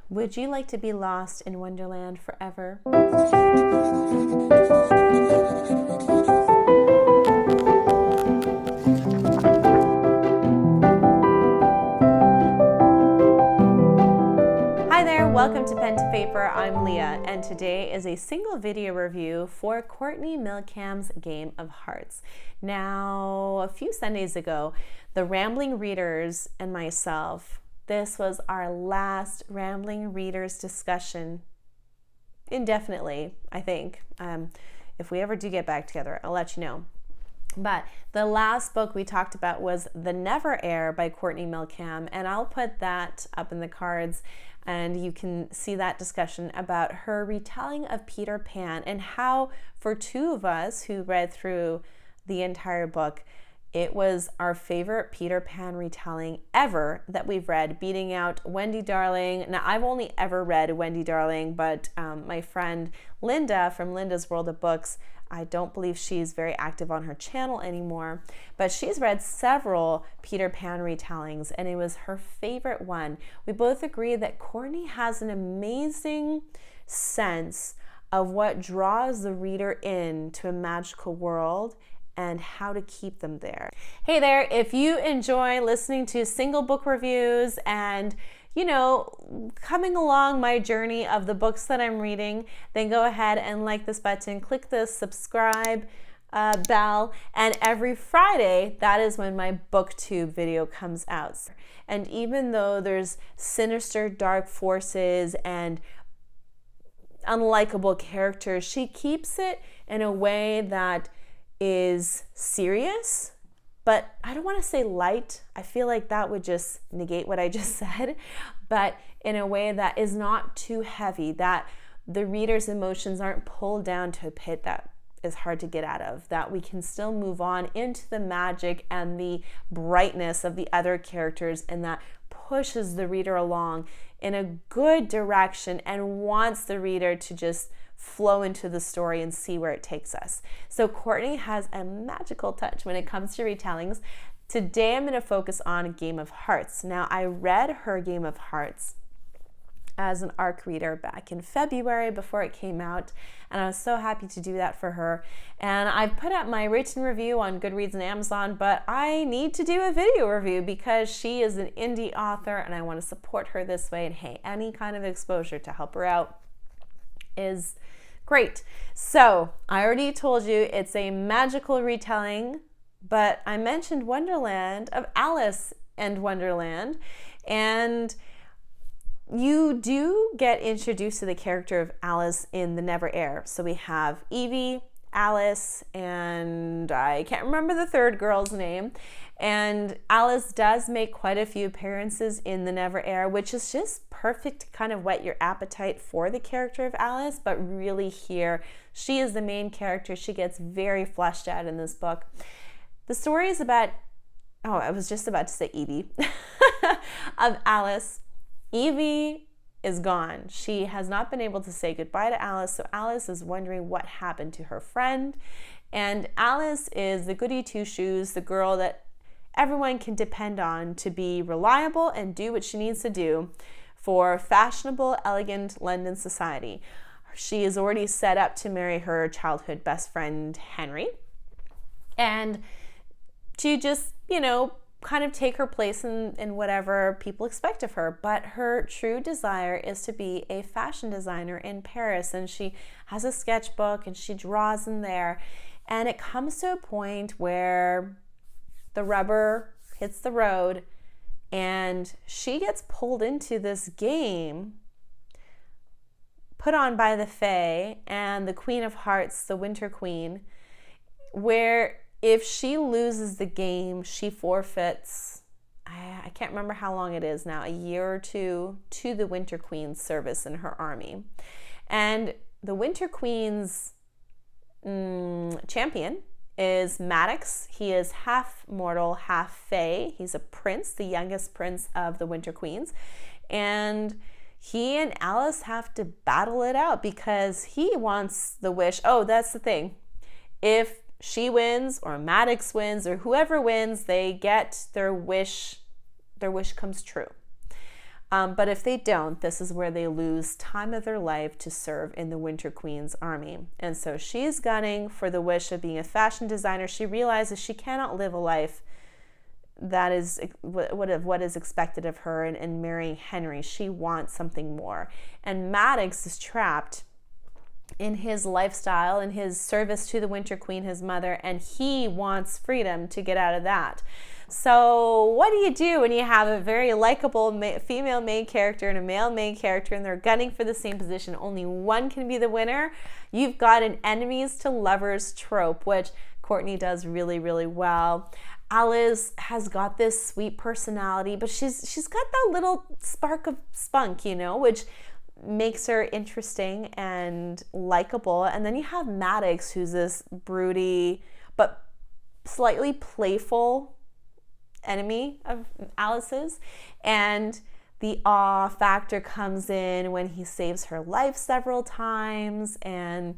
Would you like to be lost in Wonderland forever? Hi there, welcome to Pen to Paper. I'm Leah, and today is a single video review for Courtney MILLECAM's Game of Hearts. Now, a few Sundays ago, the Rambling Readers and myself, this was our last Rambling Readers discussion, indefinitely, I think. If we ever do get back together, I'll let you know. But the last book we talked about was The Never Heir by Courtney MILLECAM, and I'll put that up in the cards, and you can see that discussion about her retelling of Peter Pan and how, for two of us who read through the entire book, it was our favorite Peter Pan retelling ever that we've read, beating out Wendy Darling. Now, I've only ever read Wendy Darling, but my friend Linda from Linda's World of Books, I don't believe she's very active on her channel anymore, but she's read several Peter Pan retellings, and it was her favorite one. We both agree that Courtney has an amazing sense of what draws the reader into a magical world and how to keep them there. Hey there, if you enjoy listening to single book reviews and, you know, coming along my journey of the books that I'm reading, then go ahead and like this button, click the subscribe bell, and every Friday, that is when my booktube video comes out. And even though there's sinister, dark forces and unlikable characters, she keeps it in a way that is serious, but I don't want to say light. I feel like that would just negate what I just said, but in a way that is not too heavy, that the reader's emotions aren't pulled down to a pit that is hard to get out of, that we can still move on into the magic and the brightness of the other characters, and that pushes the reader along in a good direction and wants the reader to just flow into the story and see where it takes us. So Courtney has a magical touch when it comes to retellings. Today I'm going to focus on Game of Hearts. Now, I read her Game of Hearts as an ARC reader back in February before it came out, and I was so happy to do that for her. And I've put up my written review on Goodreads and Amazon, but I need to do a video review because she is an indie author and I want to support her this way. And hey, any kind of exposure to help her out is great. So I already told you it's a magical retelling, but I mentioned Wonderland, of Alice and Wonderland, and you do get introduced to the character of Alice in The Never Heir. So we have Evie, Alice, and I can't remember the third girl's name. And Alice does make quite a few appearances in The Never Heir, which is just perfect to kind of whet your appetite for the character of Alice. But really here, she is the main character. She gets very fleshed out in this book. The story is about, oh, I was just about to say Evie, of Alice. Evie is gone. She has not been able to say goodbye to Alice, so Alice is wondering what happened to her friend. And Alice is the goody two-shoes, the girl that everyone can depend on to be reliable and do what she needs to do for fashionable, elegant London society. She is already set up to marry her childhood best friend, Henry, and to just, you know, kind of take her place in whatever people expect of her. But her true desire is to be a fashion designer in Paris, and she has a sketchbook and she draws in there, and it comes to a point where the rubber hits the road and she gets pulled into this game put on by the Fae and the Queen of Hearts, the Winter Queen, where if she loses the game, she forfeits, I can't remember how long it is now, a year or two, to the Winter Queen's service in her army. And the Winter Queen's champion is Maddox. He is half mortal, half Fae. He's a prince, the youngest prince of the Winter Queens. And he and Alice have to battle it out because he wants the wish. Oh, that's the thing. If she wins or Maddox wins or whoever wins, they get their wish comes true. But if they don't, this is where they lose time of their life to serve in the Winter Queen's army. And so she's gunning for the wish of being a fashion designer. She realizes she cannot live a life that is what is expected of her, and marrying Henry. She wants something more. And Maddox is trapped in his lifestyle, in his service to the Winter Queen, his mother, and he wants freedom to get out of that. So what do you do when you have a very likable female main character and a male main character, and they're gunning for the same position? Only one can be the winner. You've got an enemies to lovers trope, which Courtney does really, really well. Alice has got this sweet personality, but she's got that little spark of spunk, you know, which makes her interesting and likable. And then you have Maddox, who's this broody but slightly playful enemy of Alice's, and the awe factor comes in when he saves her life several times. And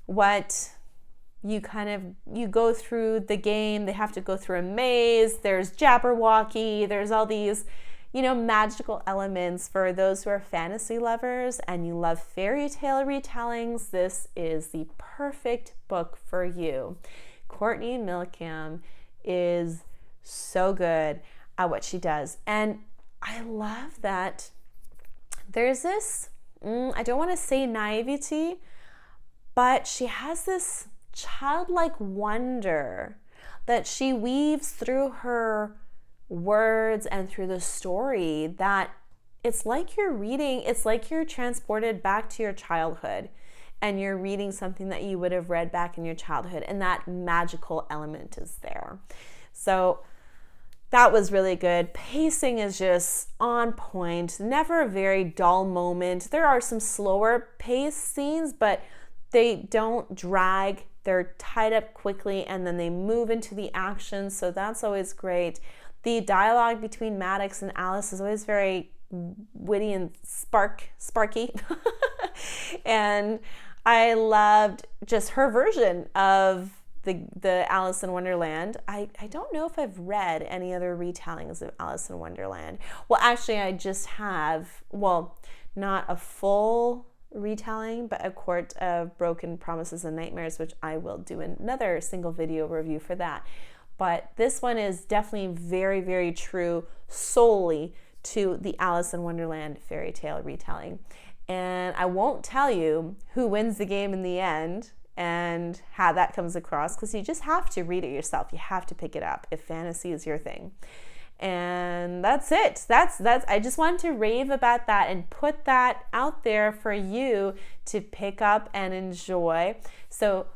what you go through the game, they have to go through a maze, there's Jabberwocky, there's all these, you know, magical elements. For those who are fantasy lovers and you love fairy tale retellings, this is the perfect book for you. Courtney MILLECAM is so good at what she does. And I love that there's this, I don't want to say naivety, but she has this childlike wonder that she weaves through her words and through the story, that it's like you're transported back to your childhood and you're reading something that you would have read back in your childhood, and that magical element is there. So that was really good. Pacing is just on point, never a very dull moment. There are some slower paced scenes, but they don't drag. They're tied up quickly and then they move into the action, so that's always great. The dialogue between Maddox and Alice is always very witty and sparky. And I loved just her version of the Alice in Wonderland. I don't know if I've read any other retellings of Alice in Wonderland. Well, actually, I just have, well, not a full retelling, but A Court of Broken Promises and Nightmares, which I will do another single video review for that. But this one is definitely very, very true solely to the Alice in Wonderland fairy tale retelling. And I won't tell you who wins the game in the end and how that comes across, because you just have to read it yourself. You have to pick it up if fantasy is your thing. And that's it. That's I just wanted to rave about that and put that out there for you to pick up and enjoy. So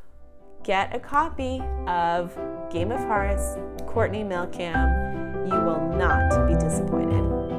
get a copy of Game of Hearts, Courtney MILLECAM. You will not be disappointed.